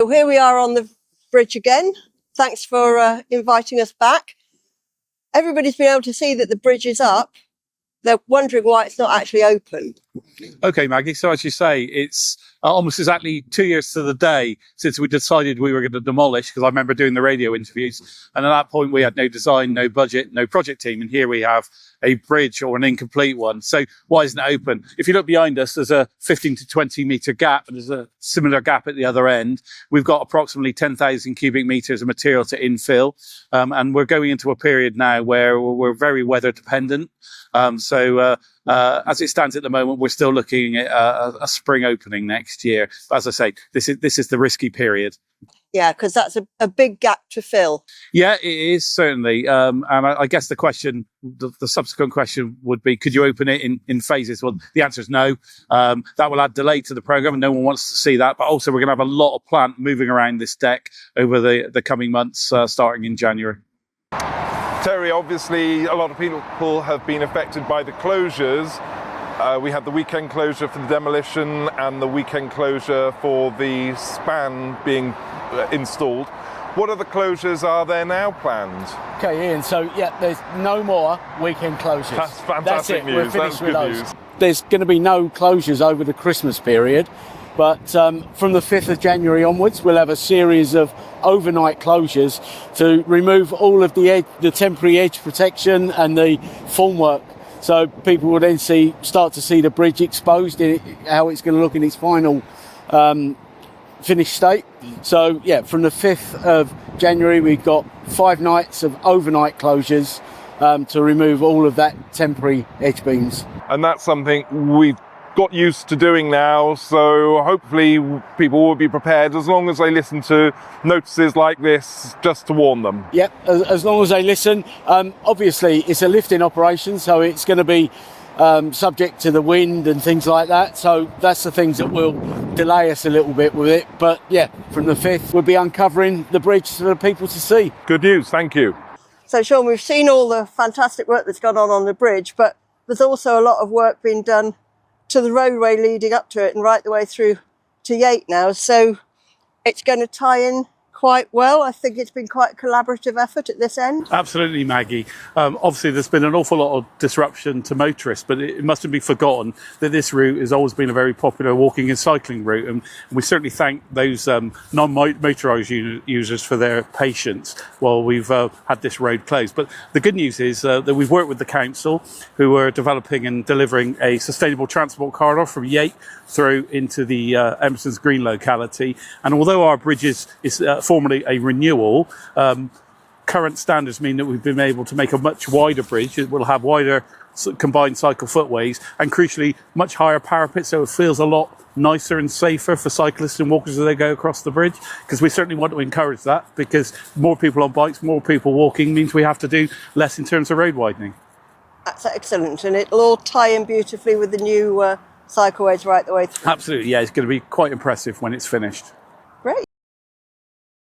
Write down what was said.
So here we are on the bridge again. Thanks for inviting us back. Everybody's been able to see that the bridge is up. They're wondering why it's not actually open. Okay, Maggie. So as you say, it's almost exactly 2 years to the day since we decided we were going to demolish, because I remember doing the radio interviews. And at that point, we had no design, no budget, no project team. And here we have a bridge, or an incomplete one. So why isn't it open? If you look behind us, there's a 15 to 20 metre gap, and there's a similar gap at the other end. We've got approximately 10,000 cubic metres of material to infill. And we're going into a period now where we're very weather dependent. As it stands at the moment, we're still looking at a spring opening next year. But as I say, this is the risky period. Yeah, because that's a big gap to fill. Yeah, it is, certainly. And I guess the question, the subsequent question would be, could you open it in phases? Well, the answer is no. That will add delay to the programme, and no one wants to see that. But also, we're going to have a lot of plant moving around this deck over the coming months, starting in January. Terry, obviously a lot of people have been affected by the closures. We had the weekend closure for the demolition and the weekend closure for the span being installed. What other closures are there now planned? Okay, Ian, so yeah, there's no more weekend closures. That's fantastic news. We're finished with those. News. There's going to be no closures over the Christmas period, but from the 5th of January onwards, we'll have a series of overnight closures to remove all of the temporary edge protection and the formwork. So people will then start to see the bridge exposed, how it's going to look in its final finished state. So yeah, from the 5th of January, we've got 5 nights of overnight closures to remove all of that temporary edge beams. And that's something we've got used to doing now, so hopefully people will be prepared as long as they listen to notices like this, just to warn them. Yep, as long as they listen. Obviously it's a lifting operation, so it's going to be subject to the wind and things like that, so that's the things that will delay us a little bit with it. But yeah, from the 5th we'll be uncovering the bridge for the people to see. Good news, thank you. So Sean, we've seen all the fantastic work that's gone on the bridge, but there's also a lot of work being done to the roadway leading up to it and right the way through to Yate now. So it's going to tie in quite well. I think it's been quite a collaborative effort at this end. Absolutely, Maggie. Obviously, there's been an awful lot of disruption to motorists, but it mustn't be forgotten that this route has always been a very popular walking and cycling route, and we certainly thank those non-motorised users for their patience while we've had this road closed. But the good news is that we've worked with the council, who are developing and delivering a sustainable transport corridor from Yate through into the Emerson's Green locality. And although our bridge is formally a renewal, current standards mean that we've been able to make a much wider bridge. It will have wider combined cycle footways and, crucially, much higher parapet, so it feels a lot nicer and safer for cyclists and walkers as they go across the bridge, because we certainly want to encourage that, because more people on bikes, more people walking means we have to do less in terms of road widening. That's excellent, and it'll all tie in beautifully with the new cycleways right the way through. Absolutely, yeah, it's going to be quite impressive when it's finished.